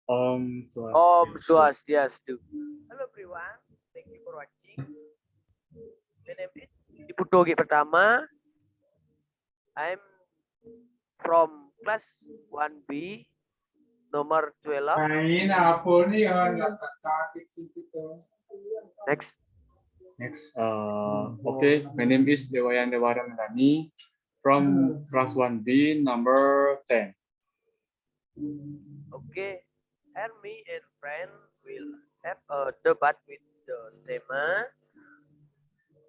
Om Swastiastu. Swastiastu. Hello everyone, thank you for watching. My name is Ibu Dogi Pertama. I'm from class 1B, nomor 12. Main apa nih ya nggak tertarik gitu. Next. Next, okay, my name is Dewayan Dewaran Rani from class 1B number 10. Okay. And me and friend will have a debate with the tema.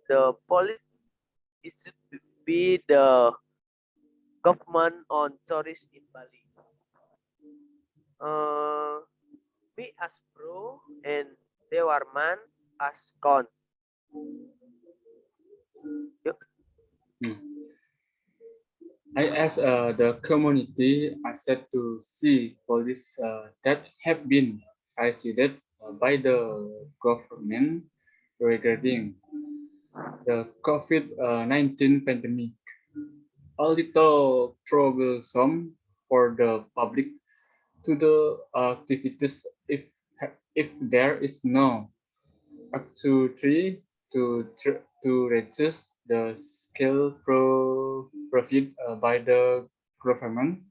The police it should be the government on tourists in Bali. Uh, me as pro and Dewarman as cons. Yuk. I asked the community, I said to see police that have been decided by the government regarding the COVID-19 pandemic. A little troublesome for the public to the activities if there is no up to three to reduce the scale profit by the government.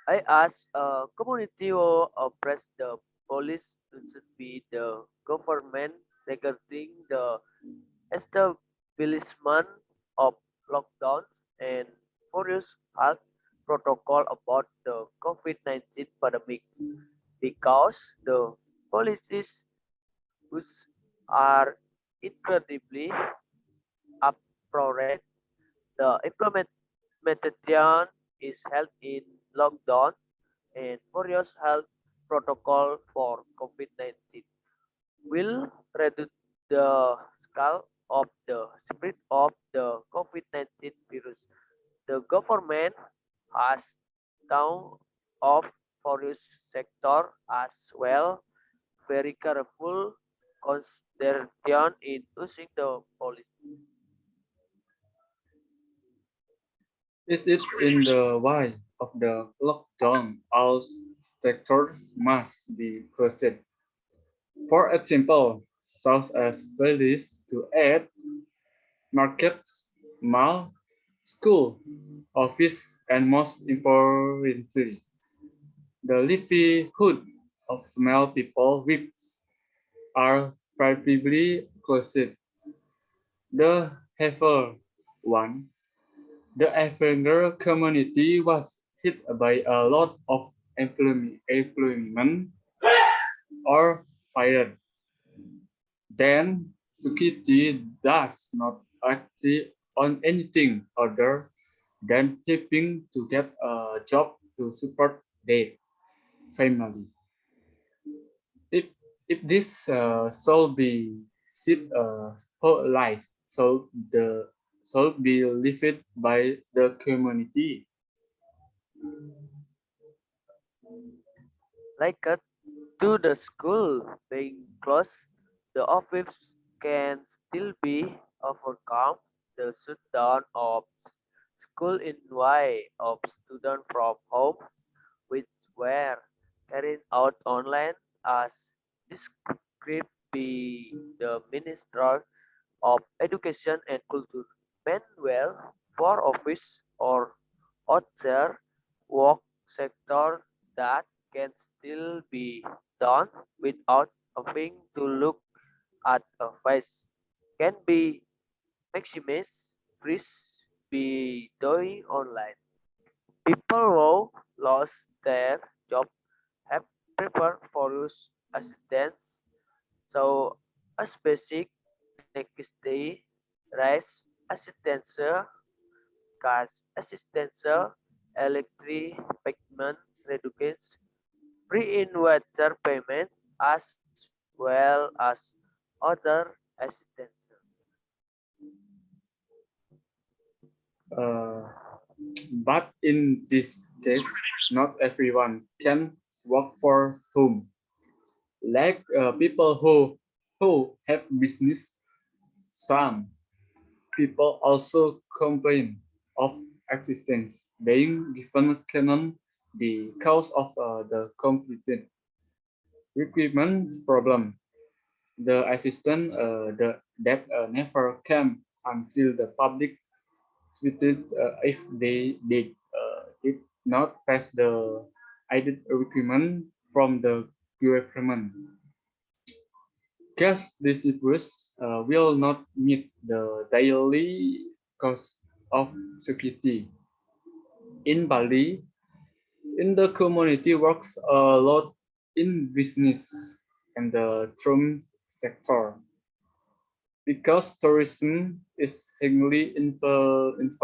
I asked a community who oppress the police should be the government regarding the establishment of lockdowns and various health protocol about the COVID-19 pandemic because the policies which are incredibly appropriate. The implementation is held in lockdown and various health protocol for COVID-19 will reduce the scale of the spread of the COVID-19 virus. The government has down of various sector as well very careful consideration in using the policy. Is it in the way of the lockdown? All sectors must be closed. For example, such as buildings to aid, markets, mall, school, office, and most importantly, the livelihood of small people which are probably closed. The heifer one, the Avenger community was hit by a lot of employment or fired. Then security does not act on anything other than helping to get a job to support their family. If if this should be sit whole life, so the should be lived by the community. Like to the school being closed, the office can still be overcome. The shutdown of school in way of students from home, which were carried out online as described by the Minister of Education and Culture. Meanwhile, for office or other work sector that can still be done without having to look at a face can be maximized freeze be doing online. People who lost their job have preferred for use assistance, so as basic necessity, rice assistance, cash assistance, electric payment reductions, pre-inverter payment as well as other assistance. Uh, but in this case, not everyone can work for whom. Like people who have business, some people also complain of existence being given canon the cause of the completed equipment problem. The assistant that never came until the public tweeted if they did not pass the added requirement from the government. Gas distributors will not meet the daily cost of security. In Bali, in the community works a lot in business and the tourism sector because tourism is heavily influenced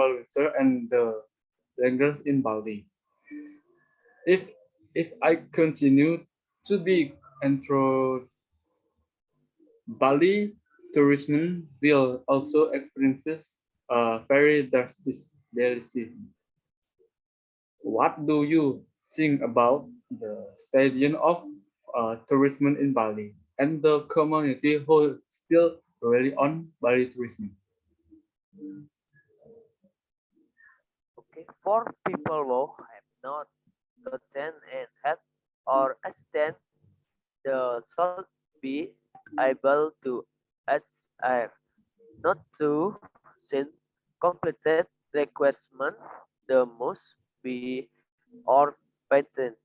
and the language in Bali. If if I continue to be intro Bali tourism will also experiences a very drastic decline. What do you think about the stadium of tourism in Bali and the community who still rely on Bali tourism? Okay, for people who have not gotten and help or assistance, the should be able to ask not to since completed requirement the must be or patent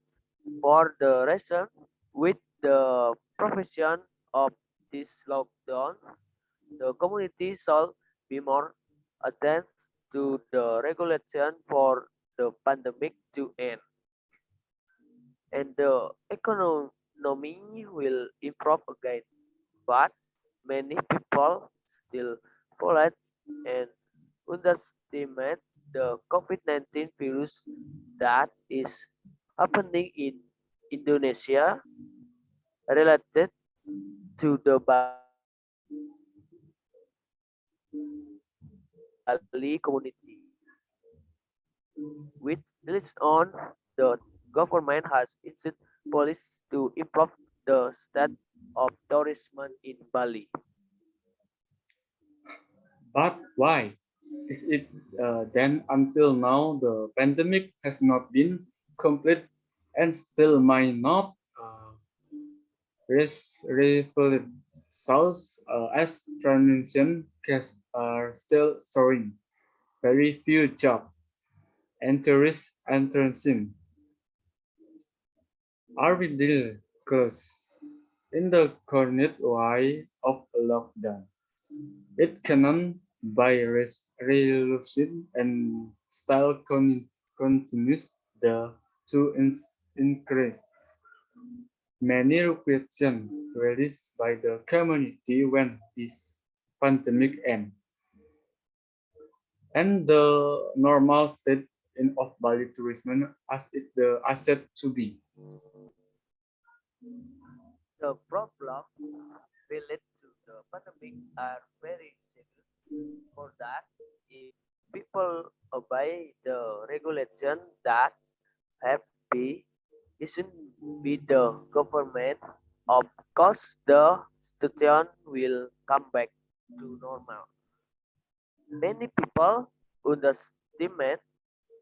for the reason with the profession of this lockdown the community should be more attentive to the regulation for the pandemic to end and the economy will improve again but many people still forget and underestimate the COVID-19 virus that is happening in Indonesia related to the Bali community, which leads on the government has issued policies to improve the state of tourism in Bali. But why is it then until now the pandemic has not been complete and still might not reflect results as transition cases are still showing very few job and tourist entrancing are within close in the current way of lockdown. It cannot by resolution and style continues the to increase. Many questions raised by the community when this pandemic ends and the normal state in of Bali tourism as it the asset to be. The problem related to the pandemic are very serious. For that, if people obey the regulation that have be isn't be the government, of course the situation will come back to normal. Many people underestimate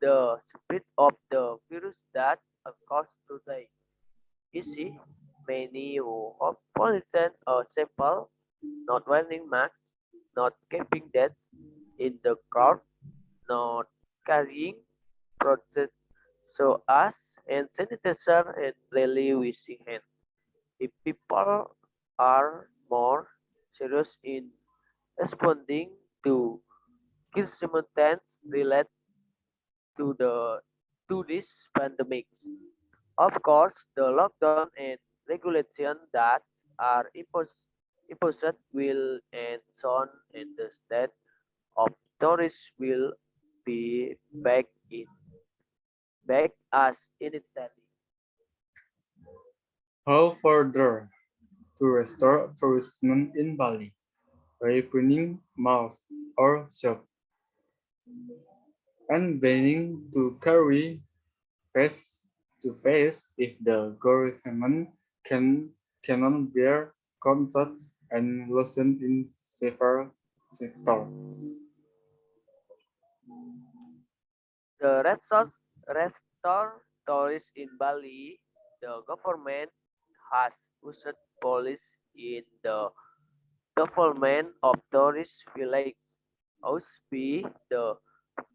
the spread of the virus that occurs today. You see, many who are polluted or simple, not wearing masks, not keeping debts in the crowd, not carrying protect so us and sanitizer and really washing hands. If people are more serious in responding to circumstances related to the to this pandemic. Of course, the lockdown and regulation that are imposed will and on and the state of tourists will be back as in Italy. How further to restore tourism in Bali? Reopening malls or shops and banning to carry face to face if the government can cannot bear contacts and loosen in several sectors. The restore tourists in Bali, the government has used police in the development of tourist villages. OSP, the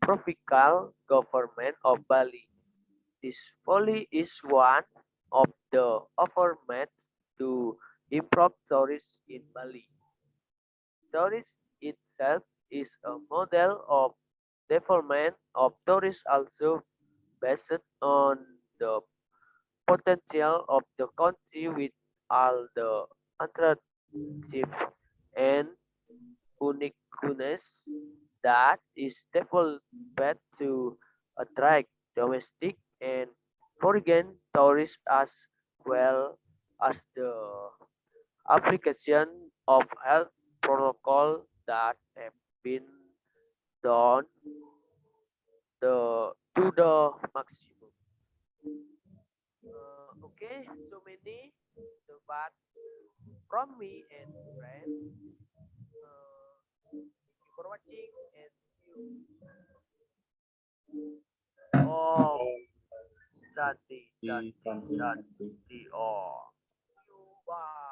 provincial government of Bali. This policy is one of the efforts to improve tourism in Bali. Tourism itself is a model of development of tourism also based on the potential of the country with all the attractive and uniqueness that is developed to attract domestic and foreign tourists as well as the application of health protocol that have been done to the maximum. Okay, so many but from me and friends. Thank you for watching and see you. Om Shanti Di Shanti Tanti. Shanti Om. See you. Bye.